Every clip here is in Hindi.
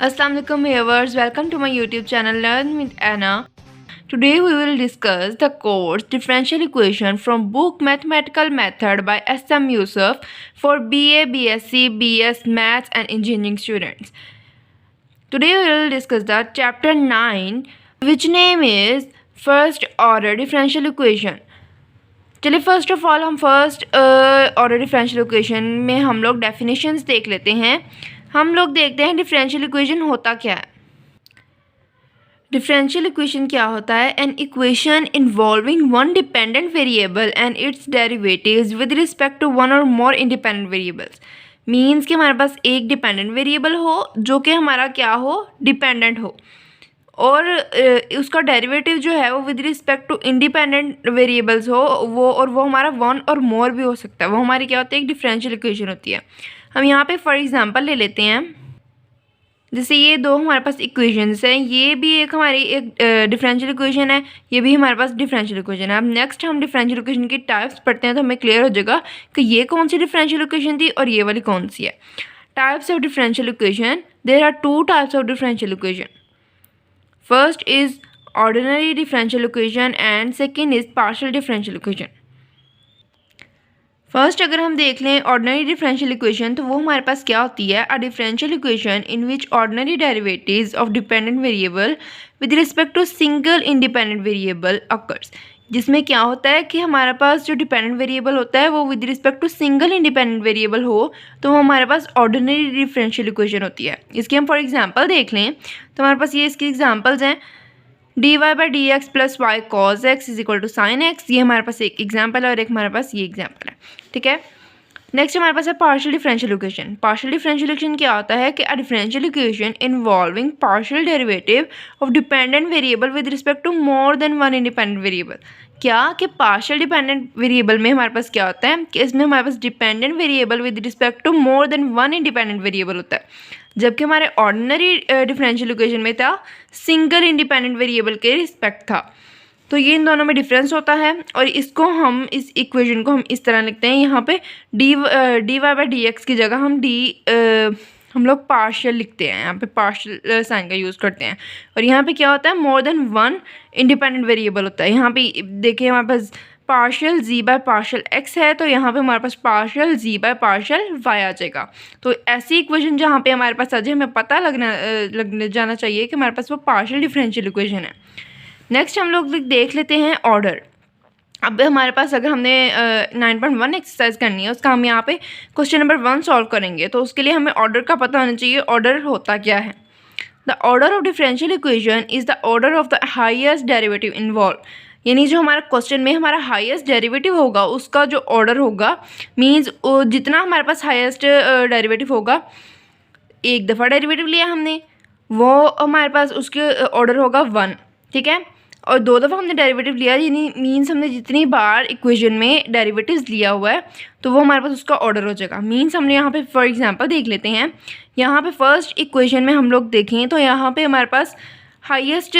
Assalamu alaikum viewers, welcome to my YouTube channel Learn with Anna. Today we will discuss the course Differential Equation from book Mathematical Method by S.M. Yusuf for BA, BSc, BS, Maths and Engineering students. Today we will discuss the chapter 9 which name is First Order Differential Equation. चलिए फर्स्ट ऑफ ऑल हम फर्स्ट ऑर्डर डिफरेंशियल इक्वेशन में हम लोग डेफिनेशंस देख लेते हैं। हम लोग देखते हैं डिफरेंशियल इक्वेशन होता क्या है। डिफरेंशियल इक्वेशन क्या होता है? An equation involving one dependent variable and its derivatives with respect to one और मोर इंडिपेंडेंट वेरिएबल्स। मीन्स कि हमारे पास एक डिपेंडेंट वेरिएबल हो जो कि हमारा क्या हो, डिपेंडेंट हो, और उसका डेरिवेटिव जो है वो with respect to independent variables हो वो, और वो हमारा वन और मोर भी हो सकता है। वो हमारी क्या होती है? एक डिफरेंशियल इक्वेशन होती है। हम यहाँ पे फॉर एग्जांपल ले लेते हैं, जैसे ये दो हमारे पास इक्वेशंस हैं, ये भी एक हमारी एक डिफरेंशियल इक्वेशन है, ये भी हमारे पास डिफरेंशियल इक्वेशन है। अब नेक्स्ट हम डिफरेंशियल इक्वेशन की टाइप्स पढ़ते हैं तो हमें क्लियर हो जाएगा कि ये कौन सी डिफरेंशियल इक्वेशन थी और ये वाली कौन सी है। Types of differential equation, there are two types of differential equation. First is ordinary differential equation and second is partial differential equation. First अगर हम देख लें ऑर्डिनरी डिफरेंशियल इक्वेशन, तो वो हमारे पास क्या होती है? A differential equation in which ordinary derivatives of dependent variable with respect to single independent variable occurs. जिसमें क्या होता है कि हमारे पास जो डिपेंडेंट वेरिएबल होता है वो with respect to single independent variable हो, तो वो हमारे पास ऑर्डिनरी डिफरेंशियल इक्वेशन होती है। इसकी हम फॉर एग्जांपल देख लें तो हमारे पास ये इसकी एग्जांपल्स हैं। D y by d x plus y cos x is equal to sine x, ये हमारे पास एक एग्जाम्पल है और एक हमारे पास ये एग्जाम्पल है। ठीक है, नेक्स्ट हमारे पास है partial differential equation. Partial differential equation क्या होता है कि a differential equation involving partial derivative of dependent variable with respect to more than one independent variable. क्या कि पार्शियल डिपेंडेंट वेरिएबल में हमारे पास क्या होता है कि इसमें हमारे पास dependent variable with respect to more than one independent variable होता है, जबकि हमारे ऑर्डिनरी डिफरेंशियल इक्वेशन में था सिंगल इंडिपेंडेंट वेरिएबल के रिस्पेक्ट था। तो ये इन दोनों में डिफरेंस होता है और इसको हम इस इक्वेशन को हम इस तरह लिखते हैं। यहाँ पे d y by d x की जगह हम लोग पार्शियल लिखते हैं, यहाँ पे पार्शियल साइन का यूज़ करते हैं। और यहाँ पे क्या होता है? More than one independent variable होता है। यहाँ पे देखिए हमारे पास partial z by partial x है, तो यहाँ पे हमारे पास partial z by partial y आ जाएगा। तो ऐसी इक्वेशन जहाँ पे हमारे पास आ जाए, हमें पता लगने जाना चाहिए कि हमारे पास वो पार्शियल डिफरेंशियल इक्वेशन है। नेक्स्ट हम लोग देख लेते हैं ऑर्डर। अब हमारे पास अगर हमने 9.1 एक्सरसाइज करनी है, उसका हम यहाँ पे क्वेश्चन नंबर 1 सॉल्व करेंगे, तो उसके लिए हमें ऑर्डर का पता होना चाहिए। ऑर्डर होता क्या है? The order of differential equation is the order of the highest derivative involve. यानी जो हमारा क्वेश्चन में हमारा हाईएस्ट डेरिवेटिव होगा उसका जो ऑर्डर होगा, मीन्स जितना हमारे पास हाईएस्ट डेरिवेटिव होगा, एक दफ़ा डेरिवेटिव लिया हमने, वो हमारे पास उसके ऑर्डर होगा 1। ठीक है, और दो दफ़ा हमने डेरिवेटिव लिया, यानी मीन्स हमने जितनी बार इक्वेशन में डेरिवेटिव्स लिया हुआ है तो वो हमारे पास उसका ऑर्डर हो जाएगा। मीन्स हमने यहाँ पे फॉर एग्जांपल देख लेते हैं। यहाँ पे फर्स्ट इक्वेशन में हम लोग देखें तो यहाँ पे हमारे पास हाईएस्ट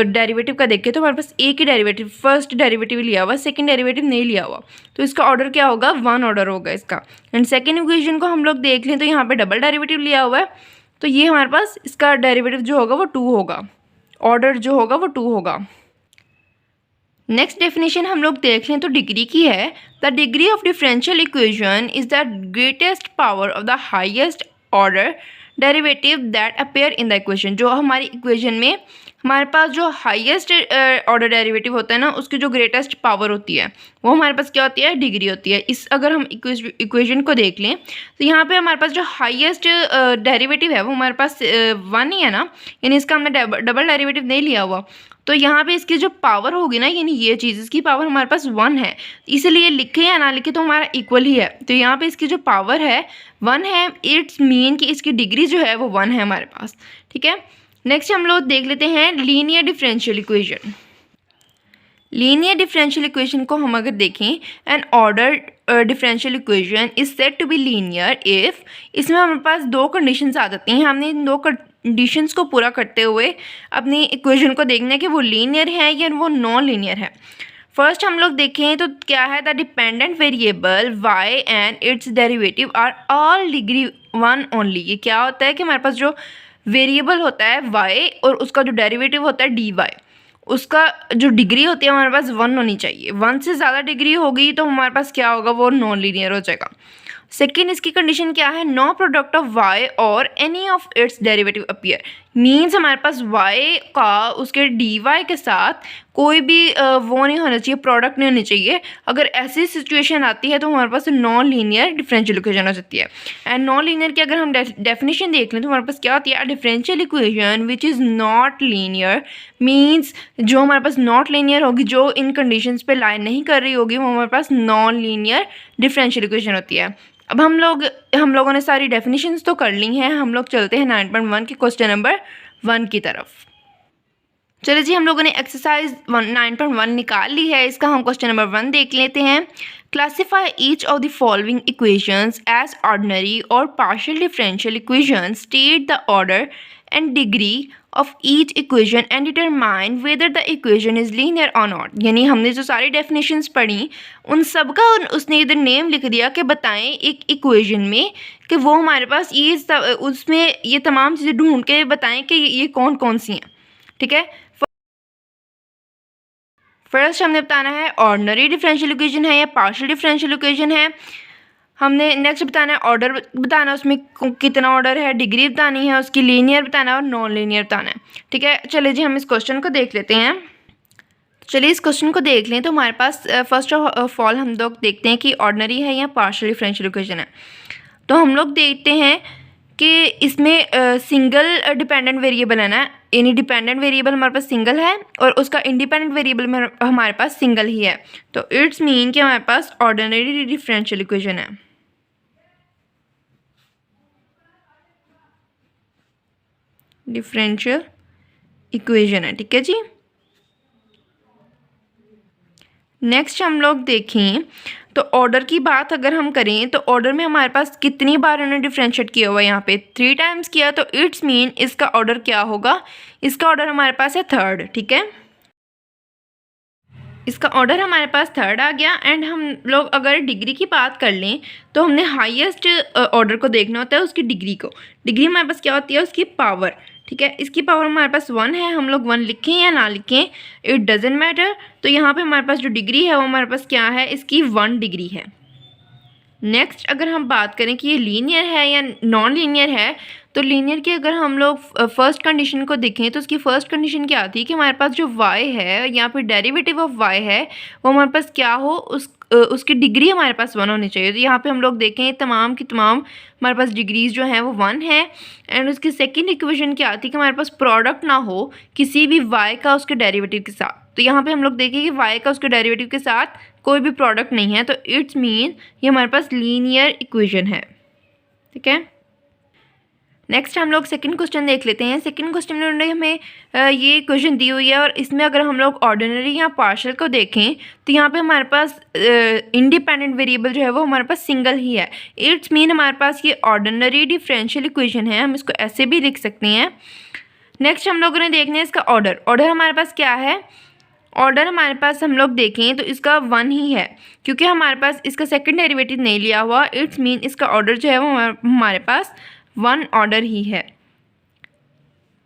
डेरिवेटिव का देखें तो हमारे पास एक ही डेरिवेटिव, फर्स्ट डेरिवेटिव लिया हुआ, सेकंड डेरिवेटिव नहीं लिया हुआ, तो इसका ऑर्डर क्या होगा? 1 ऑर्डर होगा इसका। एंड सेकेंड इक्वेशन को हम लोग देख लें तो यहाँ पर डबल डेरिवेटिव लिया हुआ है, तो ये हमारे पास इसका डेरिवेटिव जो होगा वो 2 होगा, ऑर्डर जो होगा वो 2 होगा। नेक्स्ट डेफिनेशन हम लोग देख लें तो डिग्री की है। The degree of differential equation is the greatest power of the highest order derivative that appear in the equation. जो हमारी इक्वेशन में हमारे पास जो हाईएस्ट ऑर्डर डेरिवेटिव होता है ना, उसकी जो ग्रेटेस्ट पावर होती है वो हमारे पास क्या होती है? डिग्री होती है। इस अगर हम इक्वेशन को देख लें तो यहाँ पे हमारे पास जो हाईएस्ट डेरिवेटिव है वो हमारे पास 1 ही है ना, यानी इसका हमने डबल डेरिवेटिव नहीं लिया हुआ, तो यहाँ पे इसकी जो पावर होगी ना, यानी ये चीज़ इसकी पावर हमारे पास 1 है, इसलिए लिखे या ना लिखे तो हमारा इक्वल ही है। तो यहाँ पे इसकी जो पावर है 1 है, इट्स मीन कि इसकी डिग्री जो है वो 1 है हमारे पास। ठीक है, नेक्स्ट हम लोग देख लेते हैं linear differential equation. Linear differential equation को हम अगर देखें, n order differential equation is said to be linear if, इसमें हमारे पास 2 कंडीशंस आ जाती हैं। हमने इन 2 कंडीशंस को पूरा करते हुए अपनी इक्वेशन को देखना है कि वो लीनियर है या वो नॉन लीनियर है। फर्स्ट हम लोग देखें तो क्या है? The dependent variable y and its derivative are all degree 1 only. ये क्या होता है कि हमारे पास जो वेरिएबल होता है y और उसका जो डेरिवेटिव होता है dy, उसका जो डिग्री होती है हमारे पास 1 होनी चाहिए। 1 से ज़्यादा डिग्री होगी तो हमारे पास क्या होगा, वो नॉन लीनियर हो जाएगा। सेकेंड इसकी कंडीशन क्या है, नो प्रोडक्ट ऑफ y और any of its derivative appear, means हमारे पास y का उसके dy के साथ कोई भी वो नहीं होना चाहिए, प्रोडक्ट नहीं होनी चाहिए। अगर ऐसी सिचुएशन आती है तो हमारे पास नॉन लीनियर डिफरेंशियल इक्वेशन हो सकती है। एंड नॉन लीनियर की अगर हम डेफिनेशन देख लें तो हमारे पास क्या होती है, a differential equation which is not linear, means जो हमारे पास नॉट लीनियर होगी, जो इन कंडीशंस पे लाइन नहीं कर रही होगी, वो हमारे पास नॉन लीनियर डिफरेंशियल इक्वेशन होती है। अब हम लोगों ने सारी डेफिनेशंस तो कर ली हैं, हम लोग चलते हैं 9.1 के क्वेश्चन नंबर 1 की तरफ। चलिए जी, हम लोगों ने एक्सरसाइज 9.1 निकाल ली है, इसका हम क्वेश्चन नंबर 1 देख लेते हैं। Classify each of the following equations as ordinary or partial differential equation, state the order and degree of each equation and determine whether the equation is linear or not. यानी हमने जो सारी डेफिनेशंस पढ़ी उन सब का उसने इधर नेम लिख दिया कि बताएं एक इक्वेशन में कि वो हमारे पास ये उसमें ये तमाम चीज़ें ढूंढ के बताएं कि ये कौन कौन सी हैं। ठीक है, फर्स्ट हमने बताना है ऑर्डिनरी डिफरेंशियल इक्वेशन है या पार्शियल डिफरेंशियल इक्वेशन है। हमने नेक्स्ट बताना है ऑर्डर बताना, उसमें कितना ऑर्डर है, डिग्री बतानी है उसकी, लीनियर बताना है और नॉन लीनियर बताना है। ठीक है, चलिए जी हम इस क्वेश्चन को देख लेते हैं। चलिए इस क्वेश्चन को देख लें तो हमारे पास फर्स्ट ऑफ ऑल हम लोग देखते हैं कि ऑर्डिनरी है या पार्शियल डिफरेंशियल इक्वेशन है। तो हम लोग देखते हैं कि इसमें सिंगल डिपेंडेंट वेरिएबल है ना, यानी डिपेंडेंट वेरिएबल हमारे पास सिंगल है और उसका इंडिपेंडेंट वेरिएबल में हमारे पास सिंगल ही है। तो इट्स मीन कि हमारे पास ऑर्डिनरी डिफरेंशियल इक्वेशन है। डिफरेंशियल इक्वेशन है, ठीक है जी। नेक्स्ट हम लोग देखें तो ऑर्डर की बात अगर हम करें तो ऑर्डर में हमारे पास कितनी बार उन्होंने डिफरेंशिएट किया हुआ है, यहाँ पे 3 टाइम्स किया। तो इट्स मीन इसका ऑर्डर क्या होगा, इसका ऑर्डर हमारे पास है 3rd। ठीक है, इसका ऑर्डर हमारे पास 3rd आ गया। एंड हम लोग अगर डिग्री की बात कर लें तो हमने हाईएस्ट ऑर्डर को देखना होता है, उसकी डिग्री को। डिग्री हमारे पास क्या होती है, उसकी पावर। ठीक है, इसकी पावर हमारे पास 1 है, हम लोग 1 लिखें या ना लिखें इट डजेंट मैटर। तो यहाँ पे हमारे पास जो डिग्री है वो हमारे पास क्या है, इसकी 1 डिग्री है। नेक्स्ट अगर हम बात करें कि ये लीनियर है या नॉन लीनियर है, तो लीनियर की अगर हम लोग फर्स्ट कंडीशन को देखें तो उसकी फर्स्ट कंडीशन क्या आती है कि हमारे पास जो y है, यहाँ पे डेरिवेटिव ऑफ y है, वो हमारे पास क्या हो, उसकी डिग्री हमारे पास 1 होनी चाहिए। तो यहाँ पे हम लोग देखें तमाम की तमाम हमारे पास डिग्रीज जो हैं वो 1 है। एंड उसकी सेकंड इक्वेशन क्या आती है कि हमारे पास प्रोडक्ट ना हो किसी भी y का उसके डेरिवेटिव के साथ। तो यहाँ पे हम लोग देखें कि y का उसके डेरिवेटिव के साथ कोई भी प्रोडक्ट नहीं है, तो इट्स मीन ये हमारे पास लीनियर इक्वेशन है। ठीक है, नेक्स्ट हम लोग सेकंड क्वेश्चन देख लेते हैं। सेकंड क्वेश्चन में हमें ये इक्वेशन दी हुई है और इसमें अगर हम लोग ऑर्डिनरी या पार्शियल को देखें तो यहाँ पे हमारे पास इंडिपेंडेंट वेरिएबल जो है वो हमारे पास सिंगल ही है। इट्स मीन हमारे पास ये ऑर्डिनरी डिफरेंशियल इक्वेशन है, हम इसको ऐसे भी लिख सकते हैं। नेक्स्ट हम लोगों ने देखना है इसका ऑर्डर। ऑर्डर हमारे पास क्या है, ऑर्डर हमारे पास हम लोग देखें तो इसका 1 ही है, क्योंकि हमारे पास इसका सेकंड डेरिवेटिव नहीं लिया हुआ। इट्स मीन इसका ऑर्डर जो है वो हमारे पास 1 ऑर्डर ही है।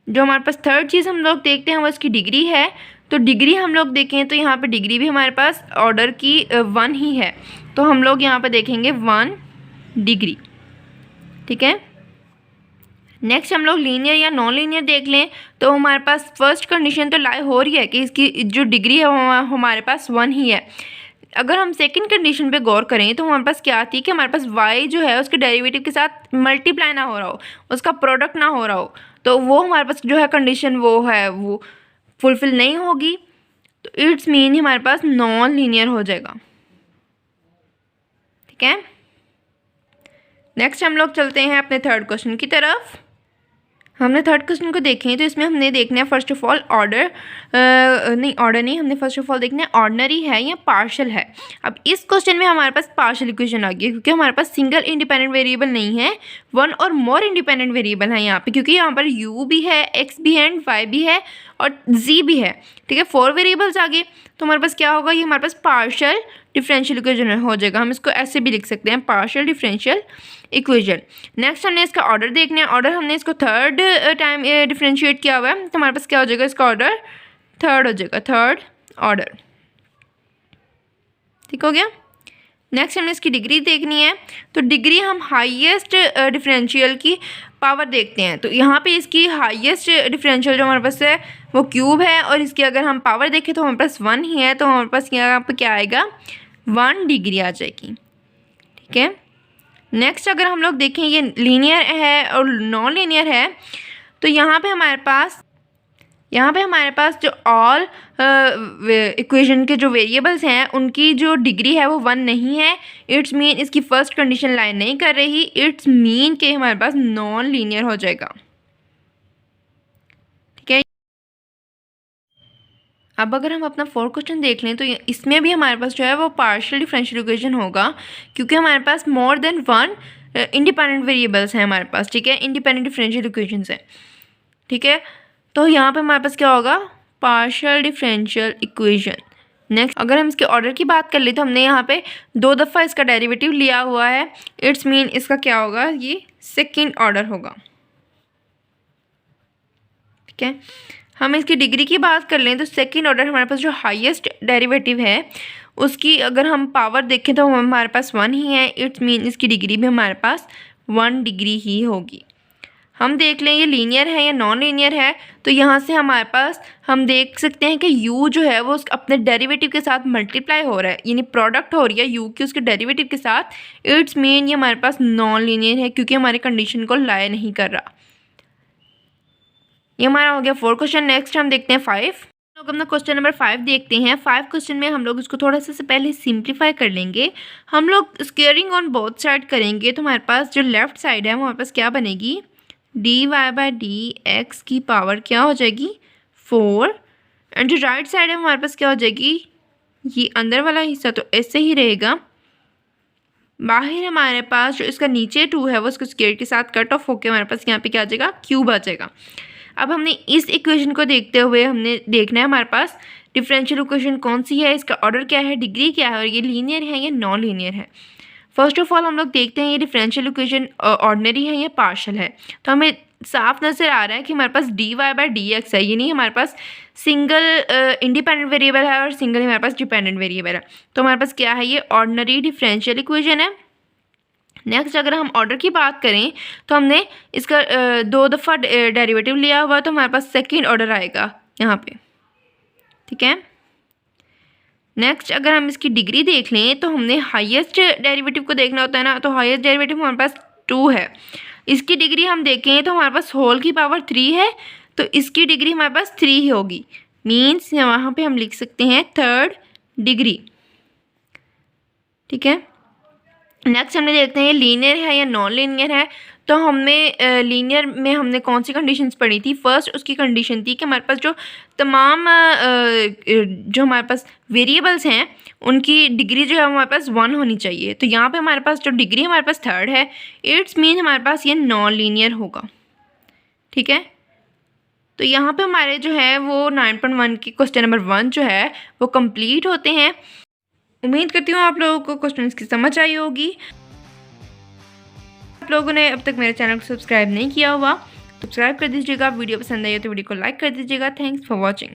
जो हमारे पास थर्ड चीज़ हम लोग देखते हैं वो इसकी डिग्री है। तो डिग्री हम लोग देखें तो यहाँ पे डिग्री भी हमारे पास ऑर्डर की 1 ही है, तो हम लोग यहाँ पे देखेंगे 1 डिग्री। ठीक है, नेक्स्ट हम लोग लीनियर या नॉन लीनियर देख लें तो हमारे पास फर्स्ट कंडीशन तो लाई हो रही है कि इसकी जो डिग्री है वो हमारे पास 1 ही है। अगर हम सेकंड कंडीशन पे गौर करें तो हमारे पास क्या आती है कि हमारे पास y जो है उसके डेरिवेटिव के साथ मल्टीप्लाई ना हो रहा हो, उसका प्रोडक्ट ना हो रहा हो, तो वो हमारे पास जो है कंडीशन वो है वो फुलफिल नहीं होगी। तो इट्स मीन हमारे पास नॉन लीनियर हो जाएगा। ठीक है, नेक्स्ट हम लोग चलते हैं अपने थर्ड क्वेश्चन की तरफ। हमने थर्ड क्वेश्चन को देखें तो इसमें हमने देखना है फर्स्ट ऑफ ऑल ऑर्डर नहीं, हमने फर्स्ट ऑफ ऑल देखना है ऑर्डिनरी है या पार्शियल है। अब इस क्वेश्चन में हमारे पास पार्शियल इक्वेशन आ गई है, क्योंकि हमारे पास सिंगल इंडिपेंडेंट वेरिएबल नहीं है, 1 और मोर इंडिपेंडेंट वेरिएबल है यहाँ पे, क्योंकि यहाँ पर u भी है, x भी है, एंड y भी है और z भी है। ठीक है, 4 वेरिएबल्स आ गए। तो हमारे पास क्या होगा, ये हमारे पास पार्शियल डिफरेंशियल इक्वेशन हो जाएगा। हम इसको ऐसे भी लिख सकते हैं, पार्शियल डिफरेंशियल इक्वेशन। नेक्स्ट हमने इसका ऑर्डर देखना है। ऑर्डर हमने इसको थर्ड टाइम डिफरेंशिएट किया हुआ है, तो हमारे पास क्या हो जाएगा, इसका ऑर्डर थर्ड हो जाएगा, थर्ड ऑर्डर। ठीक हो गया। नेक्स्ट हमें इसकी डिग्री देखनी है, तो डिग्री हम हाईएस्ट डिफरेंशियल की पावर देखते हैं। तो यहाँ पे इसकी हाईएस्ट डिफरेंशियल जो हमारे पास है वो क्यूब है, और इसकी अगर हम पावर देखें तो हमारे पास 1 ही है, तो हमारे पास यहाँ पे क्या आएगा, 1 डिग्री आ जाएगी। ठीक है। नेक्स्ट अगर हम लोग देखें ये लीनियर है और नॉन लीनियर है, तो यहाँ पे हमारे पास जो ऑल इक्वेशन के जो वेरिएबल्स हैं उनकी जो डिग्री है वो 1 नहीं है। इट्स मीन इसकी फर्स्ट कंडीशन लाइन नहीं कर रही, इट्स मीन के हमारे पास नॉन लीनियर हो जाएगा। ठीक है। अब अगर हम अपना 4th क्वेश्चन देख लें, तो इसमें भी हमारे पास जो है वो पार्शियल डिफरेंशियल इक्वेशन होगा, क्योंकि हमारे पास मोर देन 1 इंडिपेंडेंट वेरिएबल्स हैं हमारे पास। ठीक है, इंडिपेंडेंट डिफरेंशियल इक्वेशंस हैं। ठीक है, तो यहाँ पे हमारे पास क्या होगा, पार्शियल डिफरेंशियल इक्वेशन। नेक्स्ट अगर हम इसके ऑर्डर की बात कर ले, तो हमने यहाँ पे 2 दफ़ा इसका डेरिवेटिव लिया हुआ है, इट्स मीन इसका क्या होगा, ये सेकंड ऑर्डर होगा। ठीक है। हम इसकी डिग्री की बात कर लें, तो सेकंड ऑर्डर हमारे पास जो हाईएस्ट डेरिवेटिव है उसकी अगर हम पावर देखें तो हमारे पास 1 ही है, इट्स मीन इसकी डिग्री भी हमारे पास 1 डिग्री ही होगी। हम देख लें ये लीनियर है या नॉन लीनियर है, तो यहाँ से हमारे पास हम देख सकते हैं कि u जो है वो अपने डेरिवेटिव के साथ मल्टीप्लाई हो रहा है, यानी प्रोडक्ट हो रही है u की उसके डेरिवेटिव के साथ। इट्स मीन ये हमारे पास नॉन लीनियर है, क्योंकि हमारे कंडीशन को लाया नहीं कर रहा। ये हमारा हो गया 4 क्वेश्चन। नेक्स्ट हम देखते हैं 5। लोग अपना क्वेश्चन नंबर 5 देखते हैं। 5 क्वेश्चन में हम लोग इसको थोड़ा सा से पहले सिंप्लीफाई कर लेंगे। हम लोग स्क्वेयरिंग ऑन बोथ साइड करेंगे, तो हमारे पास जो लेफ्ट साइड है वो हमारे पास क्या बनेगी, dy/dx की पावर क्या हो जाएगी, 4। एंड जो राइट साइड है हमारे पास क्या हो जाएगी, ये अंदर वाला हिस्सा तो ऐसे ही रहेगा। बाहर हमारे पास जो इसका नीचे 2 है वो उसको स्क्वायर के साथ कट ऑफ होकर हमारे पास यहाँ पे क्या आ जाएगा, क्यूब आ जाएगा। अब हमने इस इक्वेशन को देखते हुए हमने देखना है हमारे पास डिफरेंशियल इक्वेशन कौन सी है, इसका ऑर्डर क्या है, डिग्री क्या है, और ये लीनियर है या नॉन लीनियर है। फर्स्ट ऑफ ऑल हम लोग देखते हैं ये डिफरेंशियल इक्वेशन ऑर्डिनरी है या पार्शियल है। तो हमें साफ नज़र आ रहा है कि हमारे पास dy/dx है, ये नहीं हमारे पास सिंगल इंडिपेंडेंट वेरिएबल है और सिंगल हमारे पास डिपेंडेंट वेरिएबल है। तो हमारे पास क्या है, ये ऑर्डिनरी डिफरेंशियल इक्वेशन है। नेक्स्ट अगर हम ऑर्डर की बात करें, तो हमने इसका 2 दफ़ा डेरिवेटिव लिया हुआ, तो हमारे पास सेकेंड ऑर्डर आएगा यहाँ पे। ठीक है। नेक्स्ट अगर हम इसकी डिग्री देख लें, तो हमने हाईएस्ट डेरिवेटिव को देखना होता है ना, तो हाईएस्ट डेरिवेटिव हमारे पास 2 है। इसकी डिग्री हम देखें तो हमारे पास होल की पावर 3 है, तो इसकी डिग्री हमारे पास 3 ही होगी। मीन्स वहाँ पे हम लिख सकते हैं थर्ड डिग्री। ठीक है। नेक्स्ट हमने देखते हैं ये लीनियर है या नॉन लीनियर है। तो हमने लीनियर में हमने कौन सी कंडीशंस पढ़ी थी, फर्स्ट उसकी कंडीशन थी कि हमारे पास जो तमाम जो हमारे पास वेरिएबल्स हैं उनकी डिग्री जो है हमारे पास 1 होनी चाहिए। तो यहाँ पे हमारे पास जो डिग्री हमारे पास थर्ड है, इट्स मीन हमारे पास ये नॉन लीनियर होगा। ठीक है। तो यहाँ पे हमारे जो है वो 9.1 की क्वेश्चन नंबर 1 जो है वो कंप्लीट होते हैं। उम्मीद करती हूँ आप लोगों को क्वेश्चन की समझ आई होगी। आप लोगों ने अब तक मेरे चैनल को सब्सक्राइब नहीं किया हुआ, सब्सक्राइब कर दीजिएगा। वीडियो पसंद आई हो तो वीडियो को लाइक कर दीजिएगा। Thanks for watching.